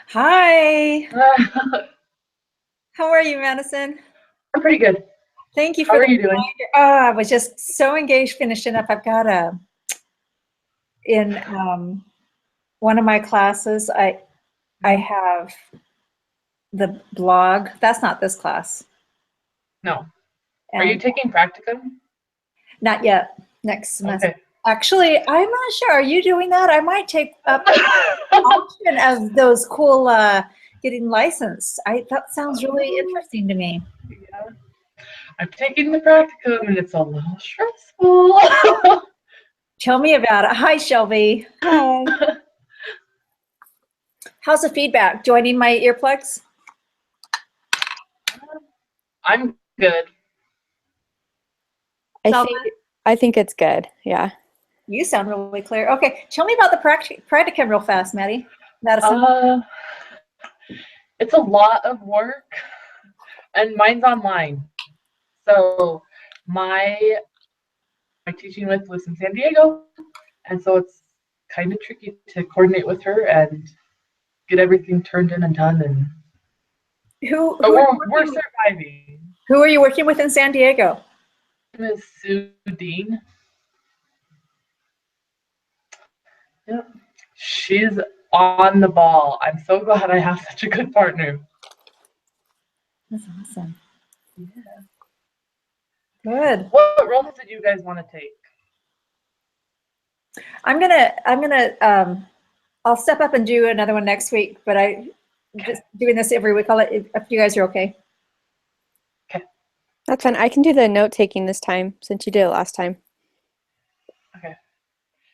Hi. I'm How are you, Madison? pretty good. Thank you How for are the you doing? reminder. Oh, I was just so engaged finishing up. I've got in one of my classes, I Mhm. have the blog. That's not this class. No. Are you And taking practicum? not yet. Next semester. Okay. Actually, I'm not sure. Are you doing that? I might take up option of those cool getting licensed. That sounds really interesting to me. Yeah. I'm taking the practicum and it's a little stressful. Tell me about it. Hi, Shelby. Hi. How's the feedback? Joining my earplugs? I'm good. I Selma, think I think it's good. Yeah. you sound really clear. Okay, tell me about the practicum real fast, Maddie. Madison. Uh, it's a lot of work and mine's online. So my my teaching with was in San Diego, and so it's kind of tricky to coordinate with her and get everything turned in and done. And Who but who are you we're working, surviving. who are you working with in San Diego? Miss Sue Dean. Yep. She's on the ball. I'm so glad I have such a good partner. That's awesome. Yeah. Good. What roles did you guys want to take? I'm gonna I'll step up and do another one next week, but I Okay. just doing this every week. I'll let if you guys are okay. Okay. That's fine. I can do the note taking this time since you did it last time. Okay.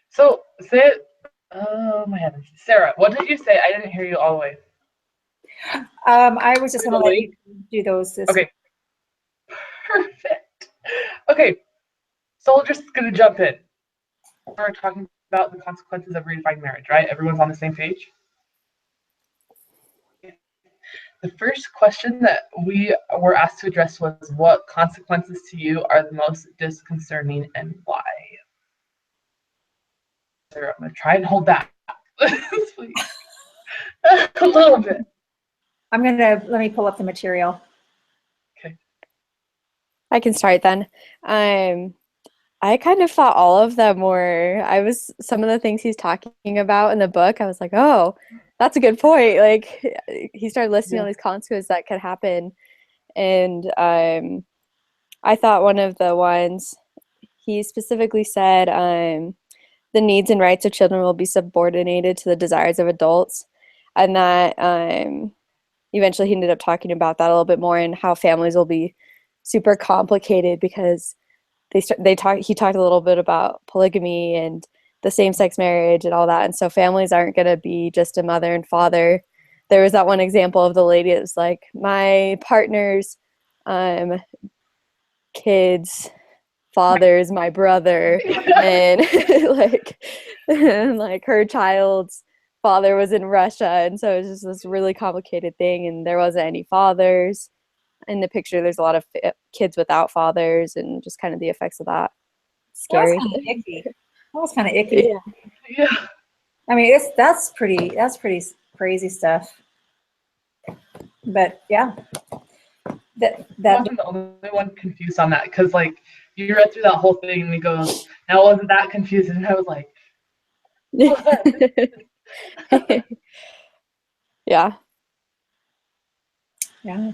So say, oh my heavens, Sarah, what did you say? I didn't hear you all the way. I was just For gonna the let you link. do those this week. Okay. Perfect. Okay. So we're just gonna jump in. We're talking about the consequences of redefining marriage, right? Everyone's on the same page. The first question that we were asked to address was, what consequences to you are the most disconcerting and why? So I'm going to try and hold back this week a little bit. Let me pull up the material. Okay. I can start then. I kind of thought all of them were, some of the things he's talking about in the book, I was like, oh, that's a good point. Like, he started listing all Yeah. these consequences that could happen. And I thought one of the ones he specifically said, the needs and rights of children will be subordinated to the desires of adults. And that eventually he ended up talking about that a little bit more and how families will be super complicated because he talked a little bit about polygamy and the same-sex marriage and all that, and so families aren't going to be just a mother and father. There was that one example of the lady that was like, my partner's kids father is my brother, and like and like her child's father was in Russia, and so it was just this really complicated thing, and there wasn't any fathers in the picture. There's a lot of kids without fathers and just kind of the effects of that. That was Scary. kind of icky. That was kind of icky. Yeah. Yeah. I mean, that's pretty crazy stuff. But yeah, that I that wasn't the only one confused on that because, like, you read through that whole thing and he goes, now I wasn't that confused. And I was like, what? Yeah. yeah.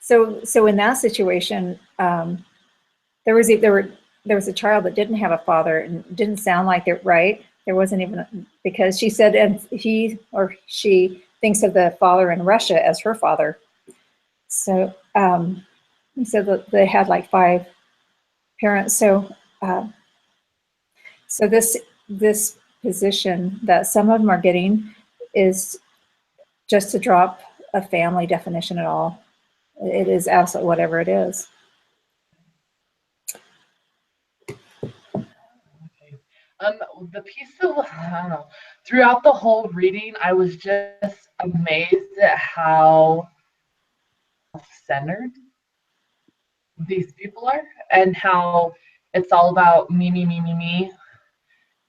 So in that situation, there was a child that didn't have a father and didn't sound like it right. There wasn't even because she said and he or she thinks of the father in Russia as her father. So he said that they had like five parents. Uh, so this position that some of them are getting is just to drop a family definition at all. It is absolutely whatever it is. Okay. The piece of, I don't know, throughout the whole reading, I was just amazed at how centered these people are and how it's all about me, me, me, me, me.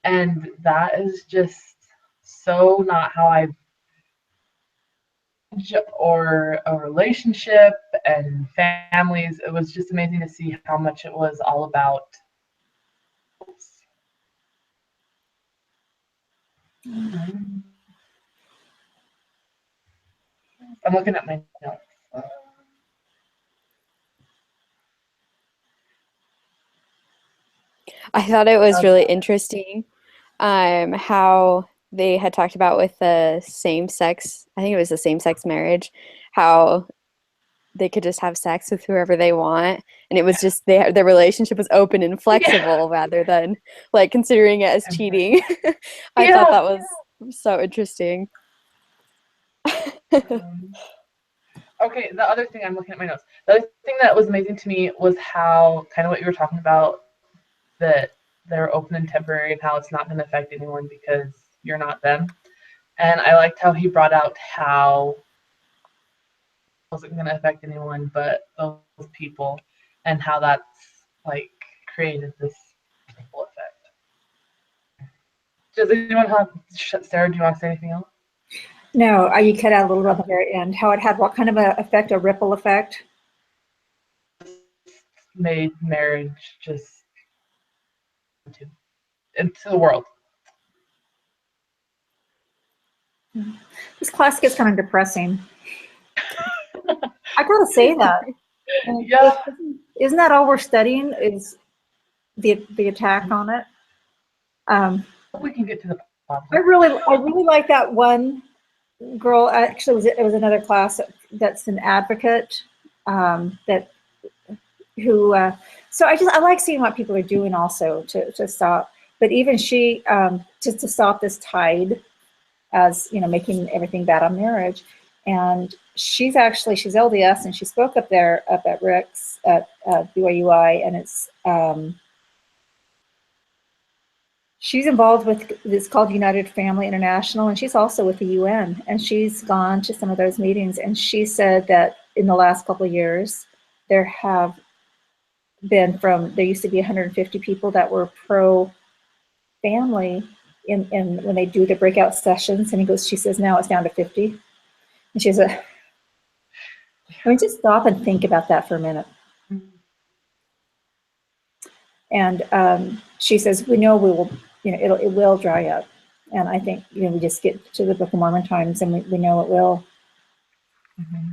And that is just so not how I've or a relationship and families. It was just amazing to see how much it was all about. I'm looking at my notes. I thought it was really interesting how they had talked about with the same sex, I think it was the same sex marriage, how they could just have sex with whoever they want, and it was just their relationship was open and flexible rather than like considering it as cheating. I thought that was so interesting. Okay, the other thing, I'm looking at my notes. The other thing that was amazing to me was how, kind of what you were talking about, that they're open and temporary and how it's not going to affect anyone because you're not them. And I liked how he brought out how it wasn't going to affect anyone but those people, and how that's like created this ripple effect. Does anyone have, Sarah, do you want to say anything else? No, you cut out a little bit at the very end. How it had what kind of a effect, a ripple effect? Made marriage just into the world. This class gets kind of depressing. I gotta say that. Yeah. Isn't that all we're studying? Is the attack on it? We can get to the problem. I really like that one girl. Actually, it was another class that's an advocate. So I like seeing what people are doing also to stop. But even she, just to stop this tide, as making everything bad on marriage. And she's LDS, and she spoke up at Rick's at BYUI, and she's involved with, it's called United Family International, and she's also with the UN, and she's gone to some of those meetings. And she said that in the last couple of years, there used to be 150 people that were pro-family in when they do the breakout sessions, and she says now it's down to 50. And she says, just stop and think about that for a minute. And she says, we know it will dry up. And I think, we just get to the Book of Mormon times, and we know it will. Mm-hmm.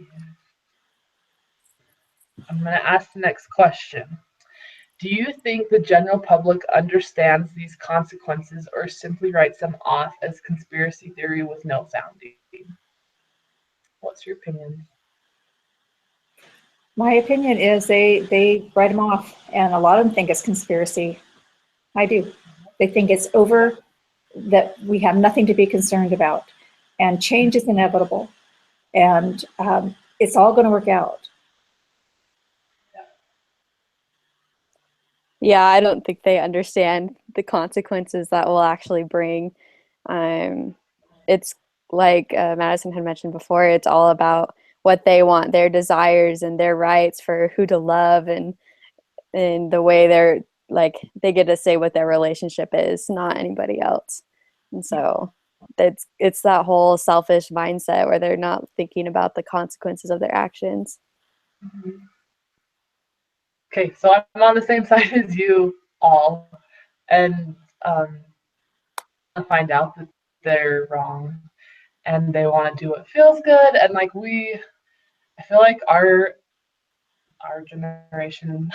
Yeah. I'm going to ask the next question. Do you think the general public understands these consequences, or simply writes them off as conspiracy theory with no founding? What's your opinion? My opinion is they write them off, and a lot of them think it's conspiracy. I do. They think it's over, that we have nothing to be concerned about, and change is inevitable, and it's all going to work out. Yeah, I don't think they understand the consequences that will actually bring. It's like Madison had mentioned before, it's all about what they want, their desires and their rights for who to love, and the way they get to say what their relationship is, not anybody else. And so it's that whole selfish mindset where they're not thinking about the consequences of their actions. Mm-hmm. Okay, so I'm on the same side as you all, and find out that they're wrong, and they want to do what feels good, and I feel like our generation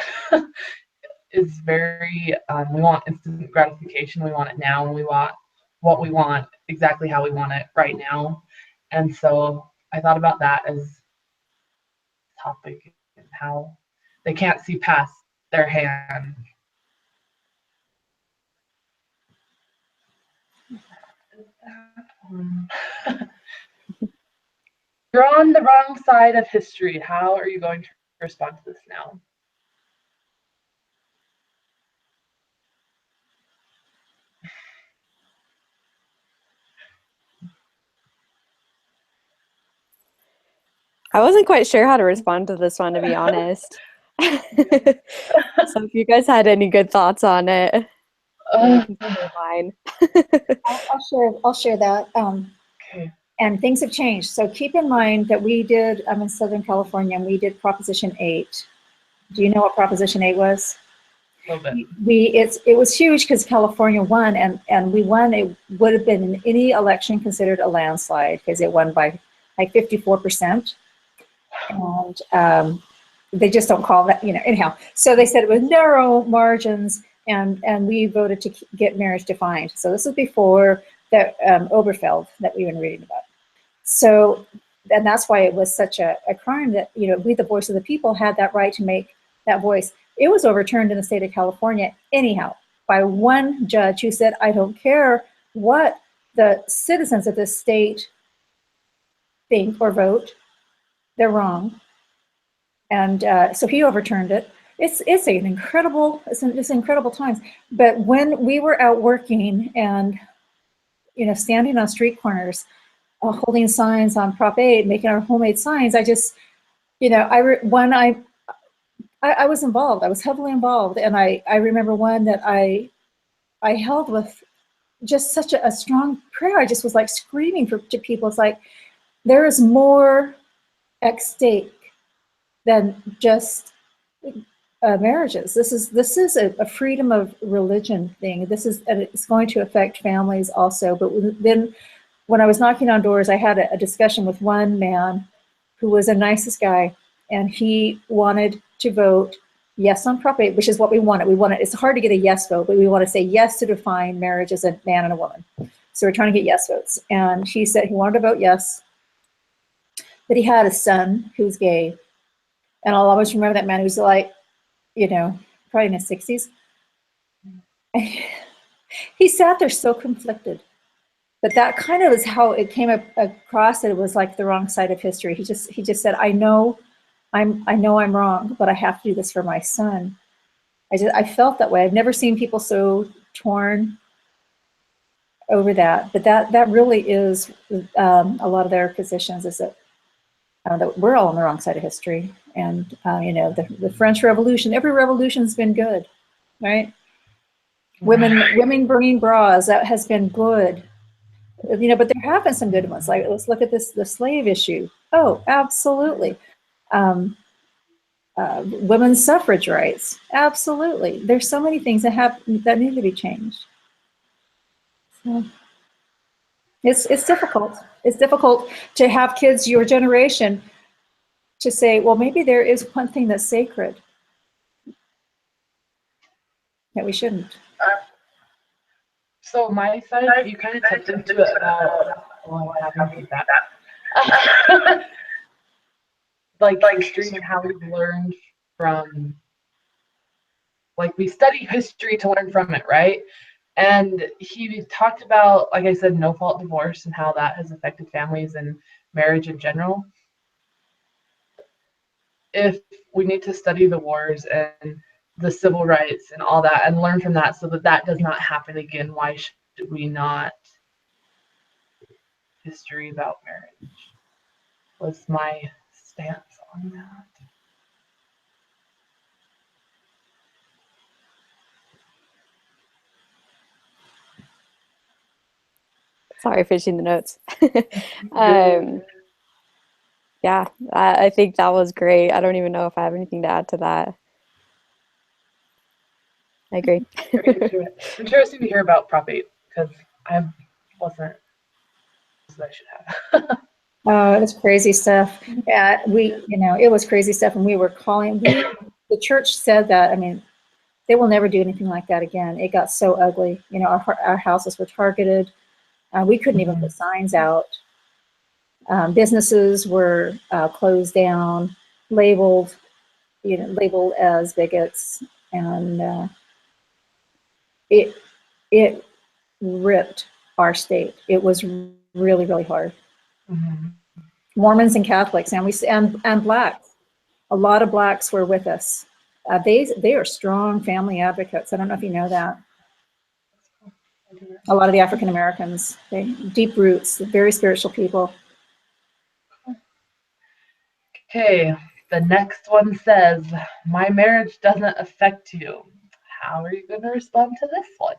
is very, we want instant gratification. We want it now, and we want what we want exactly how we want it right now. And so I thought about that as a topic, and how they can't see past their hand. You're on the wrong side of history. How are you going to respond to this now? I wasn't quite sure how to respond to this one, to be honest. So if you guys had any good thoughts on it, you can share mine. I'll share that. Okay. And things have changed. So keep in mind that I'm in Southern California, and we did Proposition 8. Do you know what Proposition 8 was? A little bit. It was huge because California won, and we won. It would have been in any election considered a landslide because it won by like 54%. And they just don't call that, anyhow. So they said it was narrow margins, and we voted to get marriage defined. So this was before that Oberfeld that we've been reading about. So, and that's why it was such a crime that, we, the voice of the people, had that right to make that voice. It was overturned in the state of California anyhow by one judge who said, I don't care what the citizens of this state think or vote, they're wrong. And so he overturned it. It's incredible times. But when we were out working and, standing on street corners, holding signs on Prop 8, making our homemade signs, I just, I was involved. I was heavily involved, and I remember one that I held with just such a strong prayer. I just was like screaming to people. It's like there is more at stake than just marriages. This is a freedom of religion thing. And it's going to affect families also. But then, when I was knocking on doors, I had a discussion with one man who was the nicest guy, and he wanted to vote yes on Prop 8, which is what we wanted. It's hard to get a yes vote, but we want to say yes to define marriage as a man and a woman. So we're trying to get yes votes. And he said he wanted to vote yes, but he had a son who's gay. And I'll always remember that man who's like, probably in his 60s. He sat there so conflicted. But that kind of is how it came across, that it was like the wrong side of history. He just said, I know I'm wrong, but I have to do this for my son. I felt that way. I've never seen people so torn over that. But that really is a lot of their positions, is that we're all on the wrong side of history. And the French Revolution, every revolution's been good, right? Women bringing bras, that has been good. But there have been some good ones. Like, let's look at the slave issue. Oh, absolutely. Women's suffrage rights. Absolutely. There's so many things that need to be changed. So it's difficult. It's difficult to have kids your generation to say, well, maybe there is one thing that's sacred that we shouldn't. So my side, you kind of touched into it about, that. Like history and how we've learned from, like, we study history to learn from it, right? And he talked about, like I said, no-fault divorce and how that has affected families and marriage in general. If we need to study the wars and the civil rights and all that and learn from that so that does not happen again, why should we not history about marriage? Was my stance on that. Sorry, finishing the notes. Yeah, I think that was great. I don't even know if I have anything to add to that. I agree. Interesting to hear about Prop 8 because I wasn't as I should have. Oh, it was crazy stuff. Yeah, it was crazy stuff, and we were calling. The church said that. I mean, they will never do anything like that again. It got so ugly. Our houses were targeted. We couldn't even put signs out. Businesses were closed down, labeled as bigots, and it ripped our state. It was really, really hard. Mm-hmm. Mormons and Catholics, and blacks. A lot of blacks were with us. They are strong family advocates. I don't know if you know that. A lot of the African Americans, deep roots, very spiritual people. Okay, the next one says, my marriage doesn't affect you. How are you going to respond to this one?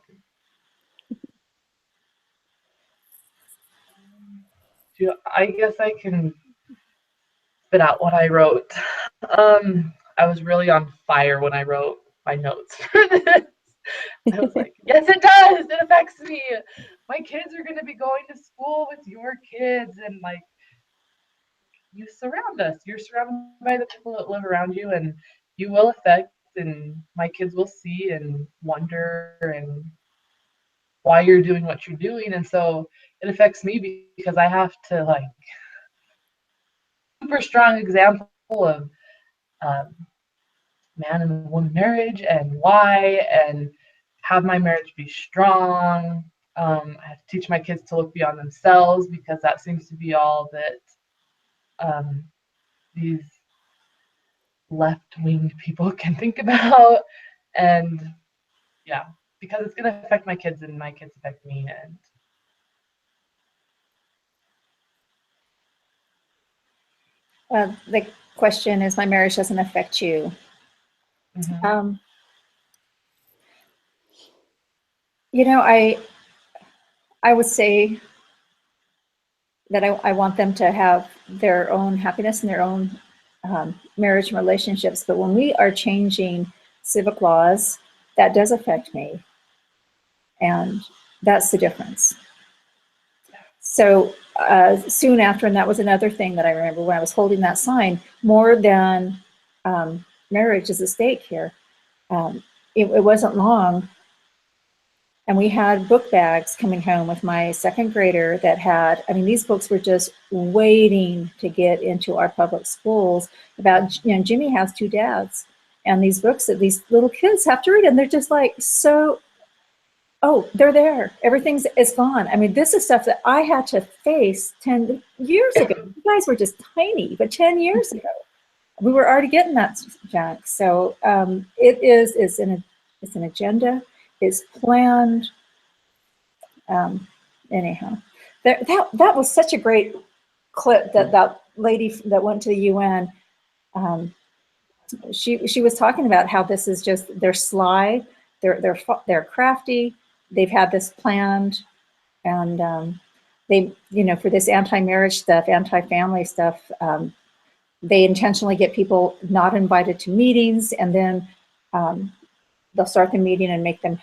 I guess I can spit out what I wrote. I was really on fire when I wrote my notes for this. I was like, yes, it does. It affects me. My kids are going to be going to school with your kids, and like, you surround us. You're surrounded by the people that live around you, and you will affect, and my kids will see and wonder and why you're doing what you're doing. And so it affects me because I have to like super strong example of um, man and woman marriage and why, and have my marriage be strong. I have to teach my kids to look beyond themselves because that seems to be all that these left-winged people can think about. And yeah, because it's going to affect my kids and my kids affect me. And The question is, my marriage doesn't affect you. You know, I would say that I want them to have their own happiness and their own marriage and relationships. But when we are changing civic laws, that does affect me. And that's the difference. So soon after, and that was another thing that I remember when I was holding that sign, more than marriage is at stake here. It wasn't long, and we had book bags coming home with my second grader that had, I mean, these books were just waiting to get into our public schools about, you know, Jimmy has two dads, and these books that these little kids have to read, and they're just like, so, oh, they're there. Everything's is gone. I mean, this is stuff that I had to face 10 years ago. You guys were just tiny, but 10 years ago, we were already getting that junk. So it's an agenda. It's planned. Anyhow, that was such a great clip that lady that went to the UN. She was talking about how this is just, they're sly, they're crafty, they've had this planned, and they, you know, for this anti-marriage stuff, anti-family stuff, they intentionally get people not invited to meetings, and then they'll start the meeting and make them.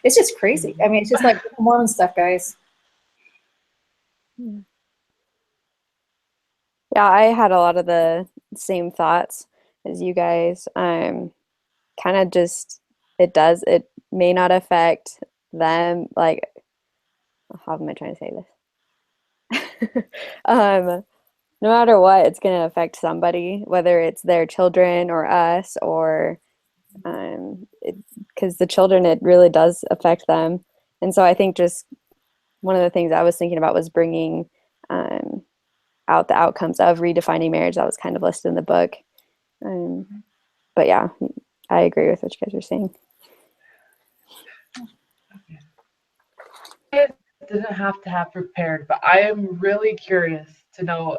It's just crazy. I mean, it's just like Mormon stuff, guys. Yeah, I had a lot of the same thoughts as you guys. Kind of just, it may not affect them. Like, how am I trying to say this? No matter what, it's going to affect somebody, whether it's their children or us, or because the children, it really does affect them. And so I think just one of the things I was thinking about was bringing out the outcomes of redefining marriage that was kind of listed in the book. But yeah, I agree with what you guys are saying. I didn't have to have prepared, but I am really curious to know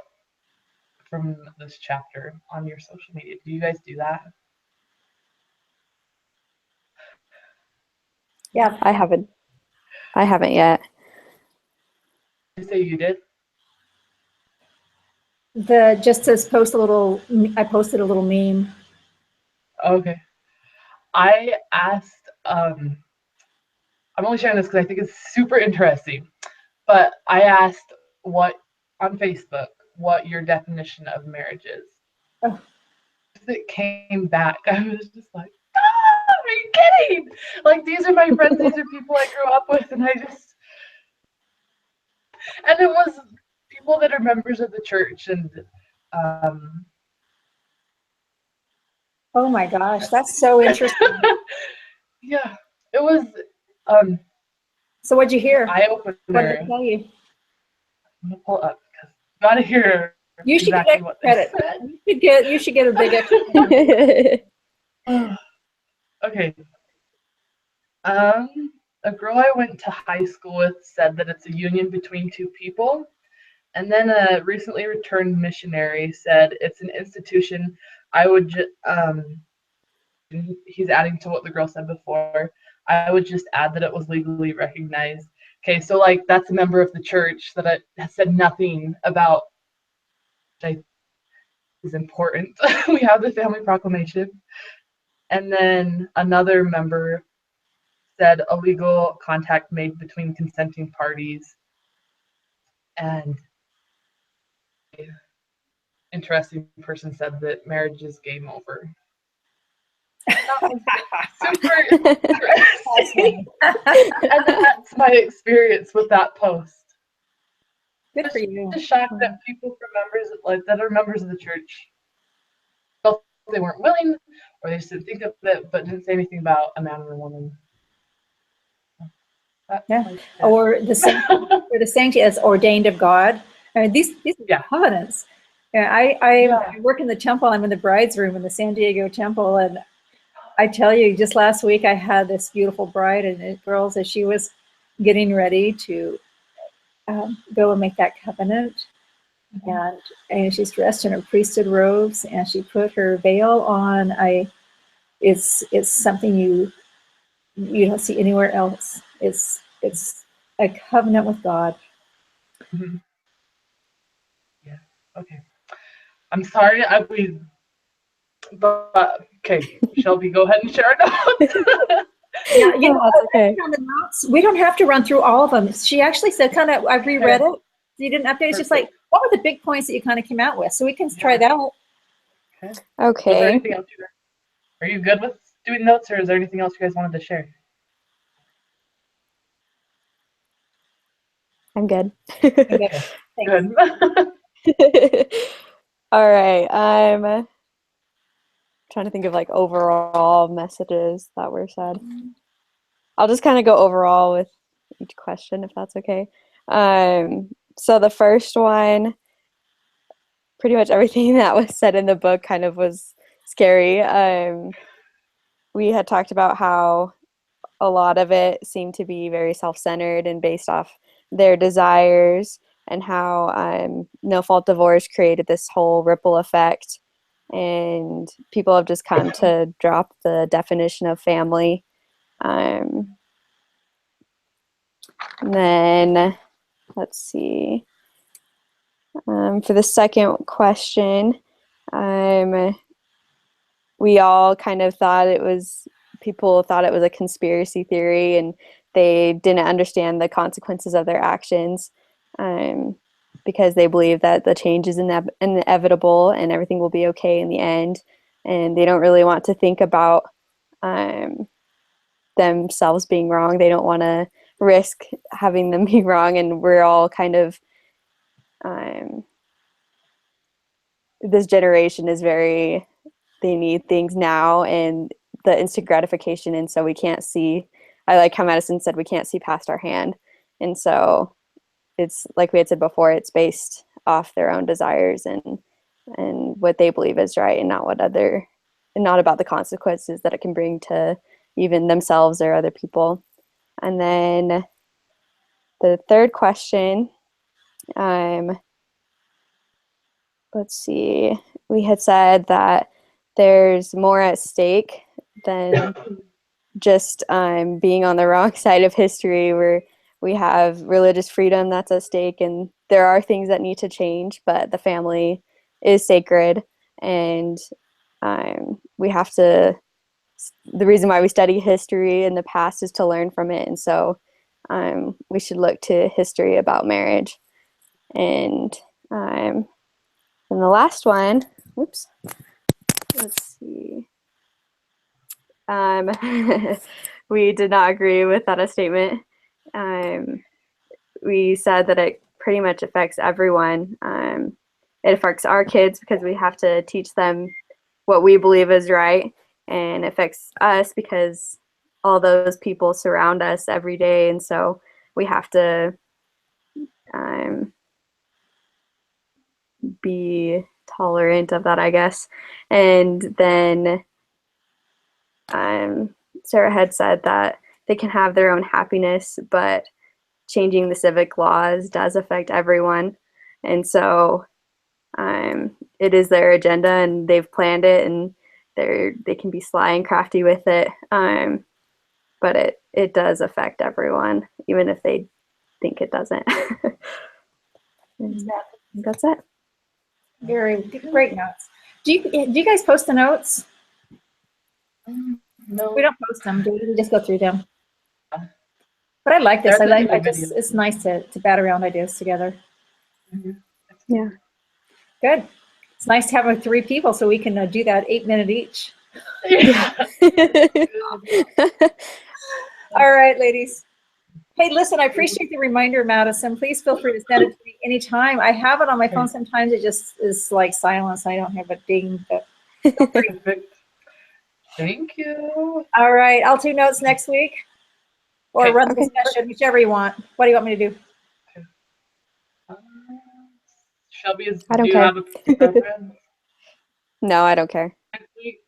from this chapter on your social media. Do you guys do that? Yeah, I haven't yet. You say you did? Just to post a little, I posted a little meme. Okay. I asked, I'm only sharing this because I think it's super interesting, but I asked on Facebook what your definition of marriage is. Oh. It came back. I was just like, are you kidding? Like, these are my friends, these are people I grew up with, and it was people that are members of the church, and Oh my gosh, that's so interesting. yeah, it was So what'd you hear? eye-opener. What did they tell you? I'm gonna pull it up because you gotta hear You should exactly get what credit. they said. You should get a big extra. Okay. A girl I went to high school with said that it's a union between two people. And then a recently returned missionary said it's an institution. He's adding to what the girl said before. I would just add that it was legally recognized Okay, so like that's a member of the church that has said nothing about, which I think is important. We have the family proclamation. And then another member said illegal contact made between consenting parties. And an interesting person said that marriage is game over. That was super interesting. And that's my experience with that post. Good for you. Just shocked that people from members like that are members of the church felt they weren't willing, or they just didn't think of it, but didn't say anything about a man or a woman. That's Yeah. my tip. Or the sanctity as ordained of God. I mean, these Yeah. are covenants. Yeah, I work in the temple. I'm in the bride's room in the San Diego temple, and I tell you, just last week I had this beautiful bride and girls as she was getting ready to go and make that covenant, and she's dressed in her priesthood robes, and she put her veil on. It's something you don't see anywhere else. It's a covenant with God. Mm-hmm. Yeah. Okay. I'm sorry. But okay, Shelby, go ahead and share notes. Yeah, you know, That's okay. on the notes, we don't have to run through all of them. She actually said, kind of, I reread it. You didn't update. It's just like, what were the big points that you kind of came out with? So we can try that out. Okay. Was Okay. there anything else are you good with doing notes, or is there anything else you guys wanted to share? I'm good. Okay. Good. All right. I'm trying to think of like overall messages that were said. I'll just kind of go overall with each question if that's okay. So the first one, pretty much everything that was said in the book kind of was scary. We had talked about how a lot of it seemed to be very self-centered and based off their desires, and how no fault divorce created this whole ripple effect, and people have just come to drop the definition of family. And then let's see, for the second question, we all kind of thought people thought it was a conspiracy theory, and they didn't understand the consequences of their actions, because they believe that the change is inevitable and everything will be okay in the end. And they don't really want to think about themselves being wrong. They don't want to risk having them be wrong. And we're all kind of, this generation is very, they need things now and the instant gratification, and so we can't see, I like how Madison said, we can't see past our hand. And so it's like we had said before, it's based off their own desires and what they believe is right, and not about the consequences that it can bring to even themselves or other people. And then the third question, let's see, we had said that there's more at stake than just being on the wrong side of history, where we have religious freedom that's at stake, and there are things that need to change, but the family is sacred, and we have to, the reason why we study history in the past is to learn from it, and so we should look to history about marriage. And the last one, whoops, let's see. We did not agree with that statement. We said that it pretty much affects everyone. It affects our kids because we have to teach them what we believe is right, and it affects us because all those people surround us every day, and so we have to be tolerant of that, I guess. And then Sarah had said that they can have their own happiness, but changing the civic laws does affect everyone. And so it is their agenda, and they've planned it, and they can be sly and crafty with it. But it does affect everyone, even if they think it doesn't. And I think that's it. Very great notes. Do you guys post the notes? No. We don't post them, do we? We just go through them. But I like this. They're at the end of the Just, video. it's nice to bat around ideas together. Yeah. Good. It's nice to have 3 people so we can do that 8-minute each. Yeah. All right, ladies. Hey, listen, I appreciate the reminder, Madison. Please feel free to send it to me anytime. I have it on my phone. Sometimes it just is like silence. I don't have a ding. But Perfect. Thank you. all right, I'll do notes next week or Okay. run the Okay. discussion, whichever you want. What do you want me to do? Shelby, I don't do you care. have a preference No, I don't care. next week?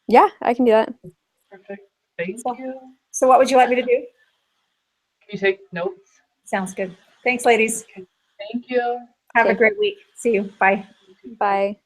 Yeah, I can do that. Perfect. Thank So- you. So what would you like me to do? Can you take notes? Sounds good. Thanks, ladies. Thank you. Have a Okay. great week. See you. Bye. Bye.